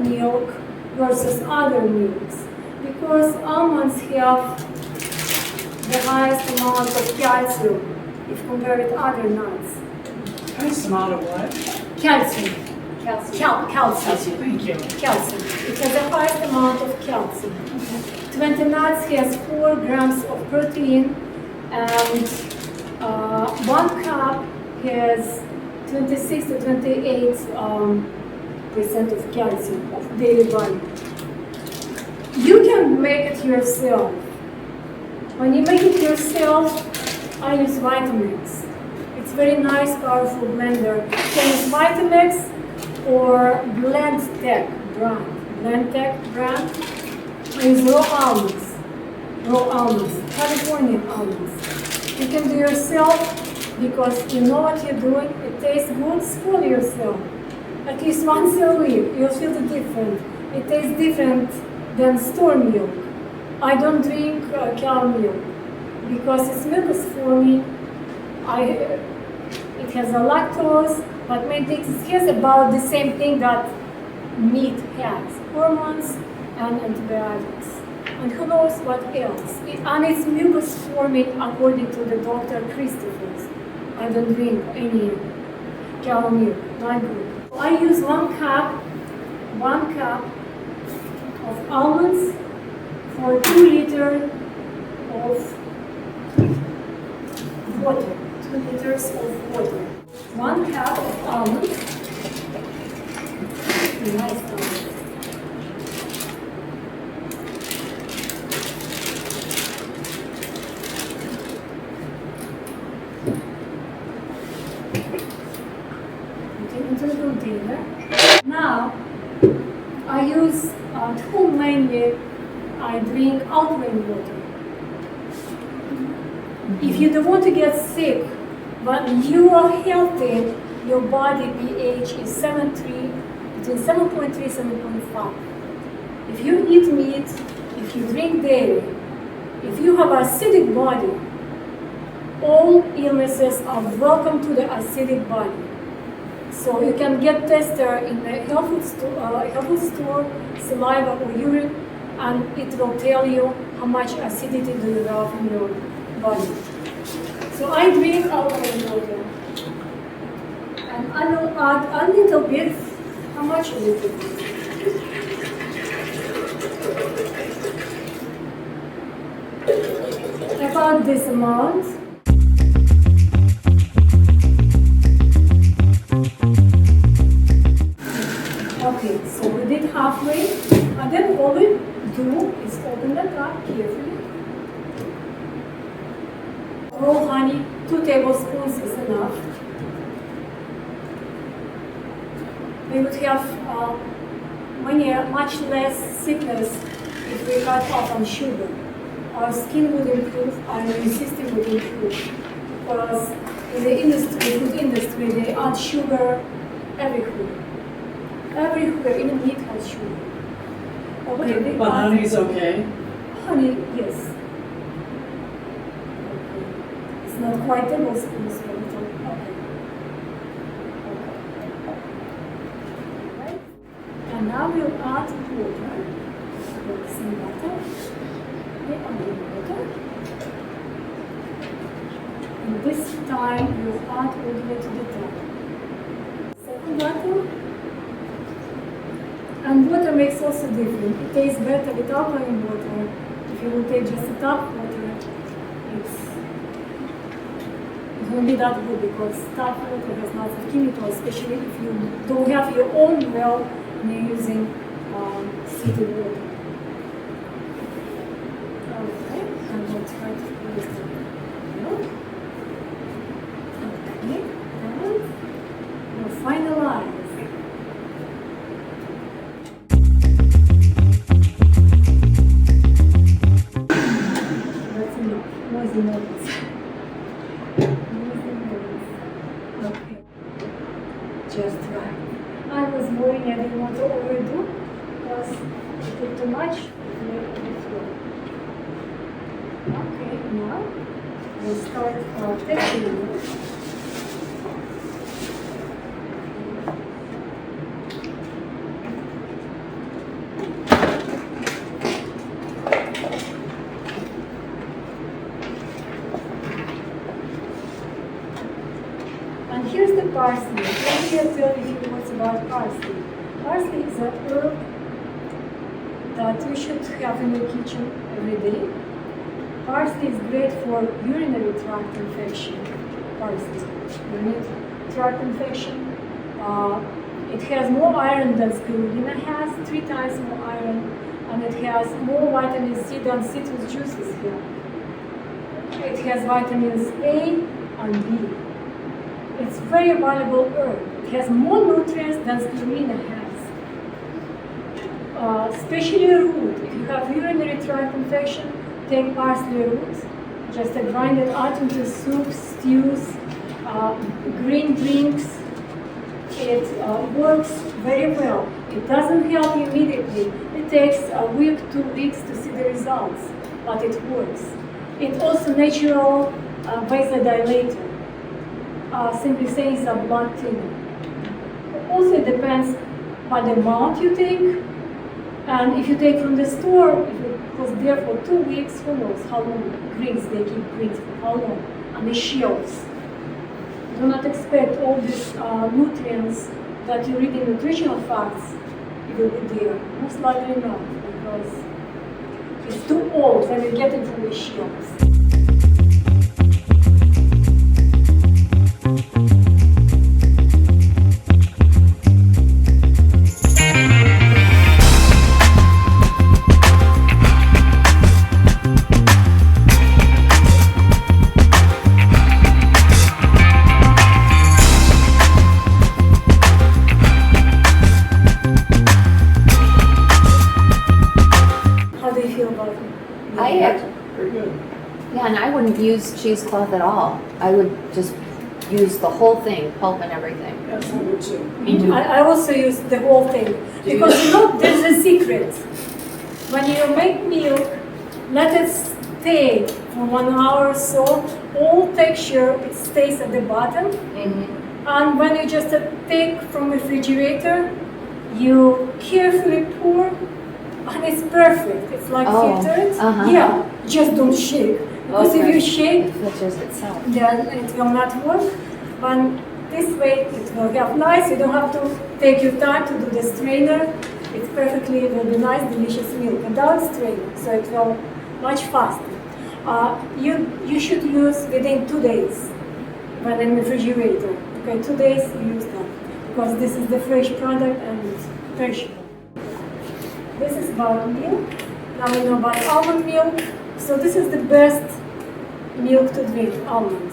milk versus other milks, because almonds have the highest amount of calcium if compared with other nuts. Highest amount of what? Calcium. Calcium. Calcium. Thank you. Calcium. It has the highest amount of calcium. 20 nuts has 4 grams of protein, and 1 cup has 26 to 28 percent of calcium of daily value. You can make it yourself. When you make it yourself, I use Vitamix. It's very nice, powerful blender. You can use Vitamix or Blendtec brand. I use raw almonds, California almonds. You can do yourself because you know what you're doing. It tastes good. Spoil yourself. At least once a week, you'll feel the difference. It tastes different than store milk. I don't drink cow milk because its milk is for me. It has a lactose, but it has about the same thing that meat has: hormones and antibiotics, and who knows what else. And its milk is for me according to the Dr. Christopher's. I don't drink any cow milk, not good. I use 1 cup of almonds for 2 liters of water. 2 liters of water. 1 cup of almonds. Nice almonds. Into the container. Now, I use at home mainly. I drink alkaline water. If you don't want to get sick, but you are healthy, your body pH is 7.3, between 7.3 and 7.5. If you eat meat, if you drink dairy, if you have an acidic body, all illnesses are welcome to the acidic body. So you can get tested in the health food store, saliva or urine, and it will tell you how much acidity do you have in your body. So I drink alkaline water, and I will add a little bit. How much a little bit? About this amount. Okay, so we did halfway, and then all we do is open the top carefully. Raw honey, 2 tablespoons is enough. We would have much less sickness if we cut off on sugar. Our skin would improve, our immune system would improve. Because in the food industry, they add sugar everywhere. Everywhere in the meat has sugar. Okay, but honey is okay? Honey, yes. Okay. It's not quite tablespoons, but it's okay. Right. And now we'll add water. Some butter. Okay, onion water. And this time we'll add all the way to the top. Second butter. And water makes also different. It tastes better with alkaline water. If you will take just the tap water, it won't be that good because tap water has lots of chemicals, especially if you don't have your own well and you're using city water. Okay, and we'll try to put this down. Okay, and we'll finalize. Okay, just right. I was worried I didn't want to overdo because it did too much. Okay, now we'll start texturing it. parsley. Let me tell you what's about parsley. Parsley is a herb that you should have in your kitchen every day. Parsley is great for urinary tract infection. Parsley, urinary tract infection. It has more iron than spirulina has, 3 times more iron, and it has more vitamin C than citrus juices here. It has vitamins A and B. It's very valuable herb. It has more nutrients than spirulina has. Especially root. If you have urinary tract infection, take parsley root. Just grind it out into soups, stews, green drinks. It works very well. It doesn't help you immediately. It takes a week, 2 weeks to see the results, but it works. It's also natural vasodilator. Simply saying it's a blood thinner. Also, it depends on the amount you take, and if you take from the store, if it was there for 2 weeks, who knows how long greens they keep greens for how long, on the shelves. Do not expect all these nutrients that you read in nutritional facts, it will be there. Most likely not, because it's too old when you get it from the shelves. Very good. Yeah, and I wouldn't use cheesecloth at all. I would just use the whole thing, pulp and everything. Yes, I would too. I also use the whole thing, because there's a secret. When you make milk, let it stay for 1 hour or so. All texture, it stays at the bottom. And when you just take from refrigerator, you carefully pour, and it's perfect. It's like filtered. Yeah, just don't shake. Because if you shake, it filters itself. then it will not work. But this way, it will have nice. You don't have to take your time to do the strainer. It's perfectly, it will be nice, delicious milk without strainer. So it will much faster. You should use within 2 days when in the refrigerator. Okay, 2 days you use that, because this is the fresh product and it's perishable. This is about milk. Now we know about almond milk. So this is the best milk to drink, almond.